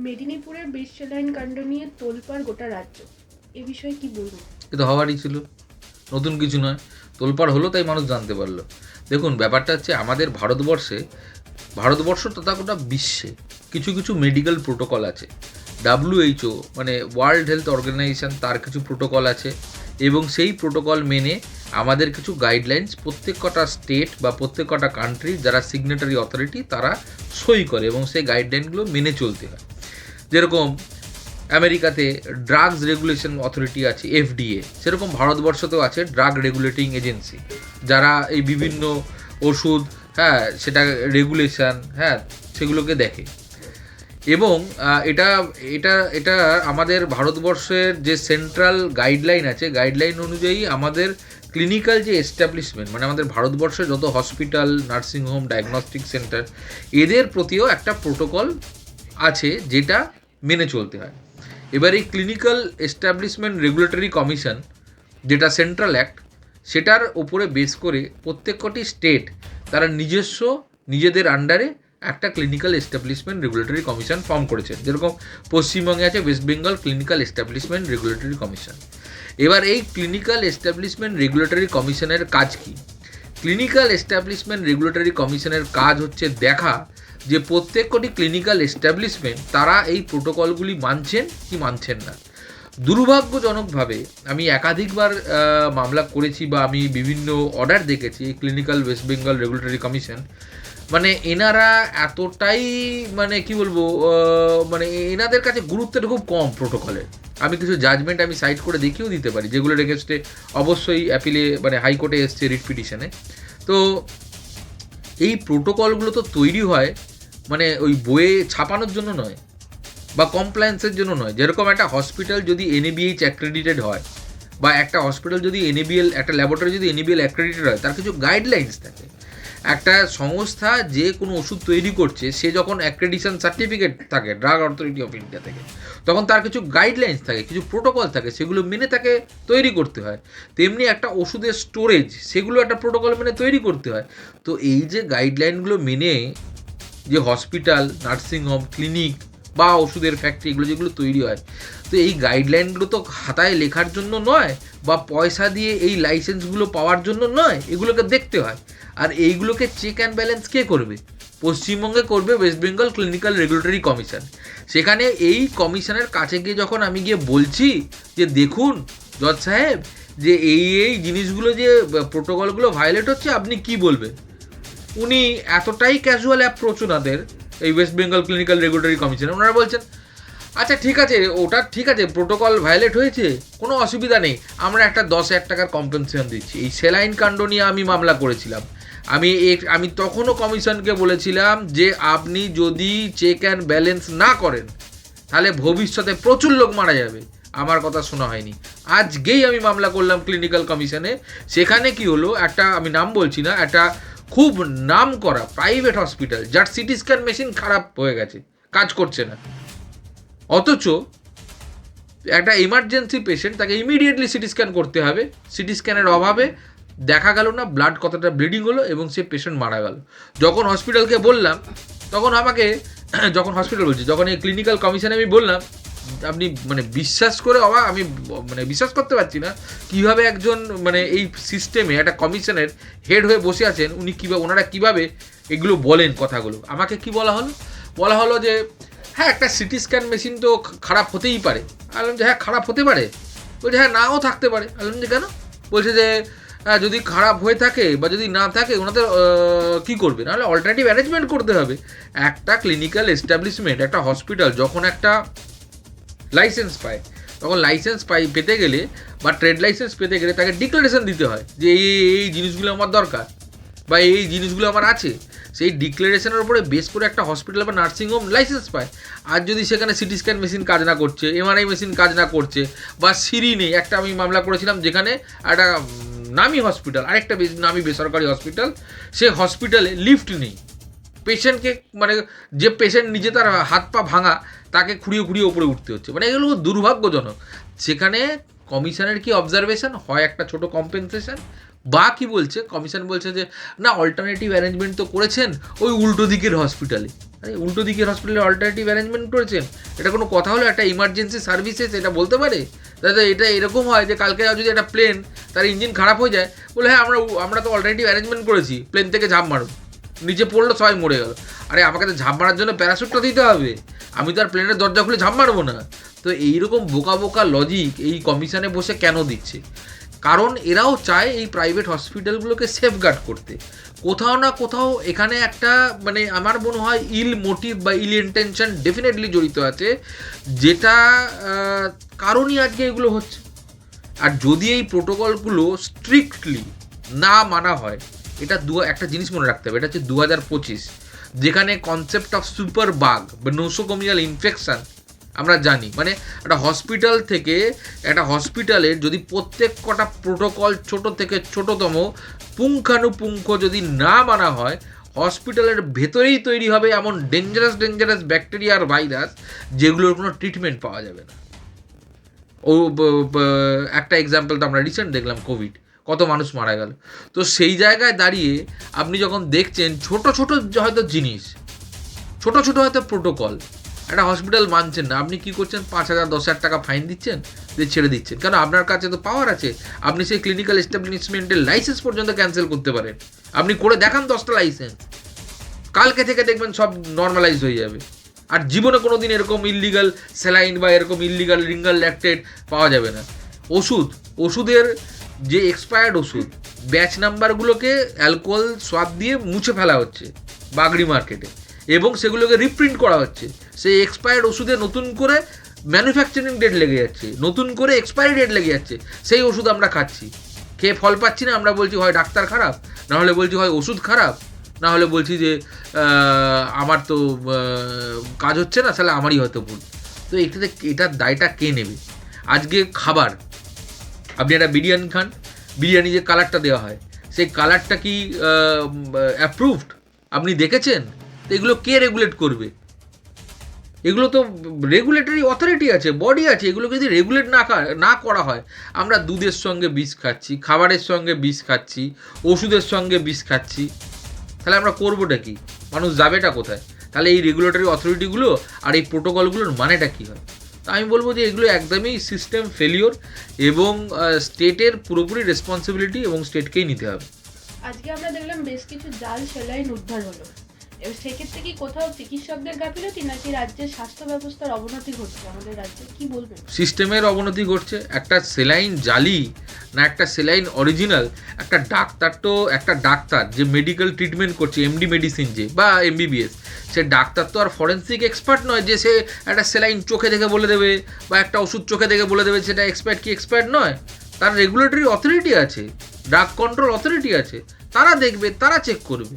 মেদিনীপুরের বেশ্যালয়ন কাণ্ড নিয়ে তোলপাড় গোটা রাজ্য, এ বিষয়ে কি বলবো? এ তো হওয়ারই ছিল, নতুন কিছু নয়। তোলপাড় হলো তাই মানুষ জানতে পারলো। দেখুন, ব্যাপারটা হচ্ছে আমাদের ভারতবর্ষ তথা গোটা বিশ্বে কিছু কিছু মেডিকেল প্রোটোকল আছে। WHO মানে ওয়ার্ল্ড হেলথ অর্গানাইজেশন, তার কিছু প্রোটোকল আছে এবং সেই প্রোটোকল মেনে আমাদের কিছু গাইডলাইন্স প্রত্যেক কটা স্টেট বা প্রত্যেক কটা কান্ট্রি যারা সিগনেটারি অথরিটি তারা সই করে এবং সেই গাইডলাইনগুলো মেনে চলতে হয়। যেরকম আমেরিকাতে ড্রাগস রেগুলেশন অথরিটি আছে FDA, সেরকম ভারতবর্ষতেও আছে ড্রাগ রেগুলেটিং এজেন্সি, যারা এই বিভিন্ন ওষুধ, হ্যাঁ, সেটা রেগুলেশন, হ্যাঁ, সেগুলোকে দেখে। এবং এটা এটা এটা আমাদের ভারতবর্ষের যে সেন্ট্রাল গাইডলাইন আছে, গাইডলাইন অনুযায়ী আমাদের ক্লিনিক্যাল যে এস্টাবলিশমেন্ট, মানে আমাদের ভারতবর্ষের যত হসপিটাল, নার্সিংহোম, ডায়াগনস্টিক সেন্টার, এদের প্রতিও একটা প্রোটোকল আছে যেটা মেনে চলতে হয়। এবার এই ক্লিনিক্যাল এস্টাবলিশমেন্ট রেগুলেটরি কমিশন, যেটা সেন্ট্রাল অ্যাক্ট, সেটার ওপরে বেস করে প্রত্যেক কটি স্টেট তারা নিজেদের আন্ডারে একটা clinical establishment regulatory commission form করেছেন। যেরকম পশ্চিমবঙ্গে আছে West Bengal clinical establishment regulatory commission. এবার এই ক্লিনিক্যাল এস্টাবলিশমেন্ট রেগুলেটরি কমিশনের কাজ কী? ক্লিনিক্যাল এস্টাবলিশমেন্ট রেগুলেটরি কমিশনের কাজ হচ্ছে দেখা যে প্রত্যেক কটি ক্লিনিক্যাল এস্টাবলিশমেন্ট তারা এই প্রোটোকলগুলি মানছেন কি মানছেন না। দুর্ভাগ্যজনকভাবে আমি একাধিকবার মামলা করেছি বা আমি বিভিন্ন অর্ডার দেখেছি clinical West Bengal regulatory commission, মানে এনারা এতটাই, মানে কি বলবো, মানে এনাদের কাছে গুরুত্বটা খুব কম প্রোটোকলের। আমি কিছু জাজমেন্ট আমি সাইট করে দেখিয়েও দিতে পারি, যেগুলোর এগেনস্টে অবশ্যই অ্যাপিলে মানে হাইকোর্টে এসছে রিট পিটিশনে। তো এই প্রোটোকলগুলো তো তৈরি হয় মানে ওই বইয়ে ছাপানোর জন্য নয় বা কমপ্লায়েন্সের জন্য নয়। যেরকম একটা হসপিটাল যদি NABH অ্যাক্রেডিটেড হয় বা একটা হসপিটাল যদি NABL, একটা ল্যাবরেটরি যদি NABL অ্যাক্রেডিটেড হয়, তার কিছু গাইডলাইন্স থাকে। একটা সংস্থা যে কোনো ওষুধ তৈরি করছে, সে যখন অ্যাক্রেডিশন সার্টিফিকেট থাকে ড্রাগ অথরিটি অফ ইন্ডিয়া থেকে, তখন তার কিছু গাইডলাইন্স থাকে, কিছু প্রোটোকল থাকে, সেগুলো মেনে তাকে তৈরি করতে হয়। তেমনি একটা ওষুধের স্টোরেজ, সেগুলো একটা প্রোটোকল মেনে তৈরি করতে হয়। তো এই যে গাইডলাইনগুলো মেনে যে হসপিটাল, নার্সিংহোম, ক্লিনিক বা ওষুধের ফ্যাক্টরি এগুলো যেগুলো তৈরি হয়, তো এই গাইডলাইনগুলো তো খাতায় লেখার জন্য নয় বা পয়সা দিয়ে এই লাইসেন্সগুলো পাওয়ার জন্য নয়, এগুলোকে দেখতে হয়। আর এইগুলোকে চেক অ্যান্ড ব্যালেন্স কে করবে? পশ্চিমবঙ্গে করবে West Bengal clinical regulatory commission. সেখানে এই কমিশনের কাছে গিয়ে যখন আমি গিয়ে বলছি যে দেখুন জজ সাহেব, যে এই জিনিসগুলো যে প্রোটোকলগুলো ভায়োলেট হচ্ছে, আপনি কি বলবেন? উনি এতটাই ক্যাজুয়াল অ্যাপ্রোচ ওনাদের, এই West Bengal clinical regulatory commission, ওনারা বলছেন আচ্ছা ঠিক আছে, ওটা ঠিক আছে, প্রোটোকল ভায়োলেট হয়েছে, কোনো অসুবিধা নেই, আমরা একটা 10,000 টাকার কম্পেনসেশন দিচ্ছি। এই সেলাইন কাণ্ড নিয়ে আমি মামলা করেছিলাম। আমি তখনও কমিশনকে বলেছিলাম যে আপনি যদি চেক অ্যান্ড ব্যালেন্স না করেন তাহলে ভবিষ্যতে প্রচুর লোক মারা যাবে। আমার কথা শোনা হয়নি। আজকেই আমি মামলা করলাম ক্লিনিক্যাল কমিশনে। সেখানে কি হলো, একটা আমি নাম বলছি না, একটা খুব নাম করা প্রাইভেট হসপিটাল, যার সিটি স্ক্যান মেশিন খারাপ হয়ে গেছে, কাজ করছে না, অথচ একটা এমার্জেন্সি পেশেন্ট, তাকে ইমিডিয়েটলি সিটি স্ক্যান করতে হবে, সিটি স্ক্যানের অভাবে দেখা গেল না ব্লাড কতটা ব্লিডিং হলো এবং সে পেশেন্ট মারা গেল। যখন হসপিটালকে বললাম, তখন আমাকে যখন হসপিটাল বলছি, যখন এই ক্লিনিক্যাল কমিশনে আমি বললাম, আপনি মানে বিশ্বাস করে অবাক, আমি মানে বিশ্বাস করতে পারছি না কীভাবে একজন মানে এই সিস্টেমে একটা কমিশনের হেড হয়ে বসে আছেন, উনি কীভাবে, ওনারা কীভাবে এগুলো বলেন কথাগুলো। আমাকে কি বলা হলো যে হ্যাঁ, একটা সিটি স্ক্যান মেশিন তো খারাপ হতেই পারে। বললাম যে হ্যাঁ, খারাপ হতে পারে। বলছে হ্যাঁ, নাও থাকতে পারে। বললাম যে কেন? বলছে যে হ্যাঁ, যদি খারাপ হয়ে থাকে বা যদি না থাকে, ওনাদের কী করবে, নাহলে অল্টারনেটিভ অ্যারেঞ্জমেন্ট করতে হবে। একটা ক্লিনিক্যাল এস্টাবলিশমেন্ট, একটা হসপিটাল যখন একটা লাইসেন্স পায়, তখন লাইসেন্স পেতে গেলে বা ট্রেড লাইসেন্স পেতে গেলে তাকে ডিক্লারেশন দিতে হয় যে এই জিনিসগুলো আমার দরকার বা এই জিনিসগুলো আমার আছে। সেই ডিক্লারেশনের উপরে বেস করে একটা হসপিটাল বা নার্সিংহোম লাইসেন্স পায়। আর যদি সেখানে সিটি স্ক্যান মেশিন কাজ না করছে, MRI মেশিন কাজ না করছে, বা সিঁড়ি নেই, একটা আমি মামলা করেছিলাম যেখানে একটা নামি হসপিটাল, আরেকটা নামি বেসরকারি হসপিটাল, সে হসপিটালে লিফট নেই। পেশেন্টকে মানে যে পেশেন্ট নিজে তার হাত পা ভাঙা, তাকে খুঁড়িয়ে খুঁড়িয়ে ওপরে উঠতে হচ্ছে। মানে এগুলো দুর্ভাগ্যজনক। সেখানে কমিশনের কি অবজারভেশন হয়, একটা ছোট কম্পেনসেশন, বা কি বলছে কমিশন, বলছে যে না অল্টারনেটিভ অ্যারেঞ্জমেন্ট তো করেছেন ওই উল্টো দিকের হসপিটালে। আরে উল্টো দিকের হসপিটালে অল্টারনেটিভ অ্যারেঞ্জমেন্ট করেছেন, এটা কোনো কথা হলো? একটা ইমার্জেন্সি সার্ভিসেস এটা বলতে পারে দাদা এটা এরকম হয় যে কালকে যদি একটা প্লেন তার ইঞ্জিন খারাপ হয়ে যায়, বলে হ্যাঁ আমরা তো অল্টারনেটিভ অ্যারেঞ্জমেন্ট করেছি, প্লেন থেকে ঝাঁপ মারুন, নিচে পড়লো সবাই মরে গেল। আরে আমাকে তো ঝাঁপ মারার জন্য প্যারাশুটটা দিতে হবে, আমি তো আর প্লেনের দরজা খুলে ঝাঁপ মারবো না। তো এইরকম বোকা বোকা লজিক এই কমিশনে বসে কেন দিচ্ছে? কারণ এরাও চায় এই প্রাইভেট হসপিটালগুলোকে সেফগার্ড করতে। কোথাও না কোথাও এখানে একটা মানে আমার মনে হয় ইল মোটিভ বা ইল ইন্টেনশন ডেফিনেটলি জড়িত আছে, যেটা কারণই আজকে এগুলো হচ্ছে। আর যদি এই প্রোটোকলগুলো স্ট্রিক্টলি না মানা হয়, এটা একটা জিনিস মনে রাখতে হবে, এটা হচ্ছে 2025, যেখানে কনসেপ্ট অফ সুপার বাগ বা নোসোকোমিয়াল ইনফেকশন আমরা জানি। মানে একটা হসপিটাল থেকে একটা হসপিটালের যদি প্রত্যেক কটা প্রোটোকল ছোট থেকে ছোটতম পুঙ্খানুপুঙ্খ যদি না মানা হয়, হসপিটালের ভেতরেই তৈরি হবে এমন ডেঞ্জারাস ব্যাকটেরিয়া আর ভাইরাস যেগুলোর কোনো ট্রিটমেন্ট পাওয়া যাবে না। একটা এক্সাম্পল তো আমরা রিসেন্ট দেখলাম, কোভিড, কত মানুষ মারা গেল। তো সেই জায়গায় দাঁড়িয়ে আপনি যখন দেখছেন ছোট হয়তো জিনিস, ছোট হয়তো প্রোটোকল একটা হসপিটাল মানছেন না, আপনি কী করছেন? 5,000 10,000 টাকা ফাইন দিচ্ছেন, দিয়ে ছেড়ে দিচ্ছেন। কেন? আপনার কাছে তো পাওয়ার আছে, আপনি সেই ক্লিনিক্যাল এস্টাবলিশমেন্টের লাইসেন্স পর্যন্ত ক্যান্সেল করতে পারেন। আপনি করে দেখান 10টা লাইসেন্স, কালকে থেকে দেখবেন সব নর্মালাইজ হয়ে যাবে। আর জীবনে কোনো দিন এরকম ইললিগাল স্যালাইন বা এরকম ইললিগাল রিঙ্গাল ল্যাকটেট পাওয়া যাবে না। ওষুধের যে এক্সপায়ার্ড ওষুধ ব্যাচ নাম্বারগুলোকে অ্যালকোহল সোয়াব দিয়ে মুছে ফেলা হচ্ছে বাগড়ি মার্কেটে, এবং সেগুলোকে রিপ্রিন্ট করা হচ্ছে। সেই এক্সপায়ার্ড ওষুধে নতুন করে ম্যানুফ্যাকচারিং ডেট লেগে যাচ্ছে, নতুন করে এক্সপায়ারি ডেট লেগে যাচ্ছে। সেই ওষুধ আমরা খাচ্ছি, খেয়ে ফল পাচ্ছি না। আমরা বলছি হয় ডাক্তার খারাপ, না হলে বলছি হয় ওষুধ খারাপ, না হলে বলছি যে আমার তো কাজ হচ্ছে না, তাহলে আমারই হয়তো ভুল। তো এটার দায়টা কে নেবে? আজকে খাবার, আপনি একটা বিরিয়ানি খান, বিরিয়ানি যে কালারটা দেওয়া হয় সেই কালারটা কি অ্যাপ্রুভড আপনি দেখেছেন? তো এগুলো কে রেগুলেট করবে? এগুলো তো রেগুলেটরি অথরিটি আছে, বডি আছে, এগুলোকে যদি রেগুলেট না করা হয়, আমরা দুধের সঙ্গে বিষ খাচ্ছি, খাবারের সঙ্গে বিষ খাচ্ছি, ওষুধের সঙ্গে বিষ খাচ্ছি, তাহলে আমরা করবোটা কি? মানুষ যাবেটা কোথায়? তাহলে এই রেগুলেটরি অথরিটিগুলো আর এই প্রোটোকলগুলোর মানেটা কী হয়? তা আমি বলবো যে এগুলো একদমই সিস্টেম ফেলিওর, এবং স্টেটের পুরোপুরি রেসপন্সিবিলিটি এবং স্টেটকেই নিতে হবে। আজকে আমরা দেখলাম বেশ কিছু জাল স্যালাইন উদ্ধার হলো। এবার সেক্ষেত্রে কি কোথাও চিকিৎসকদের গাফিলতি নাকি রাজ্যের স্বাস্থ্য ব্যবস্থার অবনতি ঘটছে আমাদের রাজ্যে, কি বলবেন? সিস্টেমের অবনতি ঘটছে। একটা সেলাইন জালি না একটা সেলাইন অরিজিনাল, একটা ডাক্তার যে মেডিকেল ট্রিটমেন্ট করছে, এমডি মেডিসিন যে বা এমবিবিএস, সে ডাক্তার তো আর ফরেন্সিক এক্সপার্ট নয় যে সে একটা সেলাইন চোখে দেখে বলে দেবে বা একটা ওষুধ চোখে দেখে বলে দেবে সেটা এক্সপার্ট নয়। তার রেগুলেটরি অথরিটি আছে, ড্রাগ কন্ট্রোল অথরিটি আছে, তারা দেখবে, তারা চেক করবে।